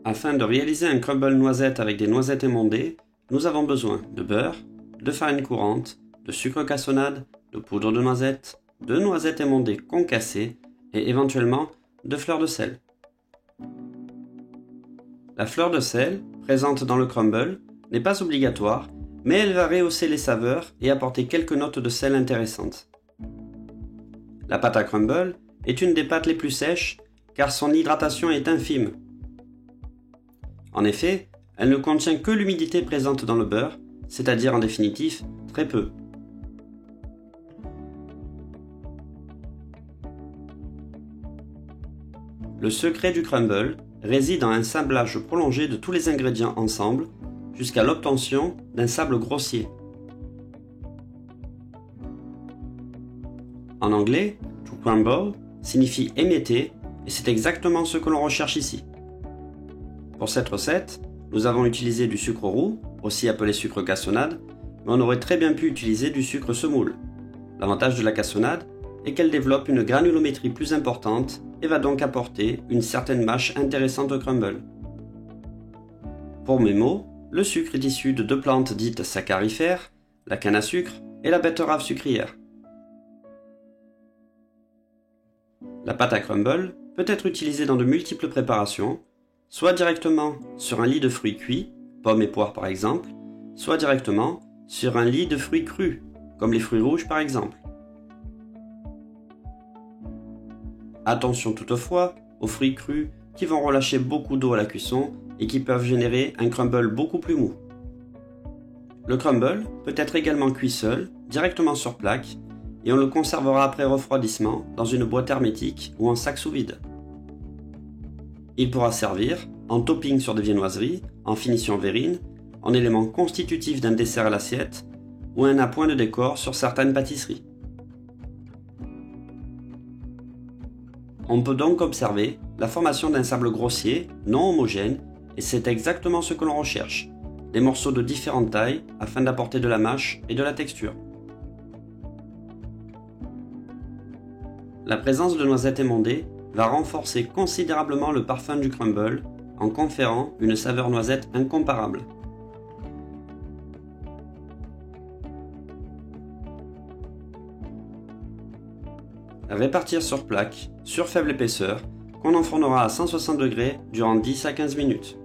Afin de réaliser un crumble noisette avec des noisettes émondées, nous avons besoin de beurre, de farine courante, de sucre cassonade, de poudre de noisette, de noisettes émondées concassées et éventuellement de fleur de sel. La fleur de sel, présente dans le crumble, n'est pas obligatoire, mais elle va rehausser les saveurs et apporter quelques notes de sel intéressantes. La pâte à crumble est une des pâtes les plus sèches car son hydratation est infime. En effet, elle ne contient que l'humidité présente dans le beurre, c'est-à-dire en définitive très peu. Le secret du crumble réside dans un sablage prolongé de tous les ingrédients ensemble jusqu'à l'obtention d'un sable grossier. En anglais, to crumble signifie émietter et c'est exactement ce que l'on recherche ici. Pour cette recette, nous avons utilisé du sucre roux, aussi appelé sucre cassonade, mais on aurait très bien pu utiliser du sucre semoule. L'avantage de la cassonade est qu'elle développe une granulométrie plus importante et va donc apporter une certaine mâche intéressante au crumble. Pour mes mots, le sucre est issu de deux plantes dites saccarifères, la canne à sucre et la betterave sucrière. La pâte à crumble peut être utilisée dans de multiples préparations, soit directement sur un lit de fruits cuits, pommes et poires par exemple, soit directement sur un lit de fruits crus, comme les fruits rouges par exemple. Attention toutefois aux fruits crus qui vont relâcher beaucoup d'eau à la cuisson et qui peuvent générer un crumble beaucoup plus mou. Le crumble peut être également cuit seul, directement sur plaque, et on le conservera après refroidissement dans une boîte hermétique ou en sac sous vide. Il pourra servir en topping sur des viennoiseries, en finition verrine, en élément constitutif d'un dessert à l'assiette ou un appoint de décor sur certaines pâtisseries. On peut donc observer la formation d'un sable grossier, non homogène, et c'est exactement ce que l'on recherche, des morceaux de différentes tailles afin d'apporter de la mâche et de la texture. La présence de noisettes émondées va renforcer considérablement le parfum du crumble en conférant une saveur noisette incomparable. Répartir sur plaque, sur faible épaisseur, qu'on enfournera à 160 degrés durant 10 à 15 minutes.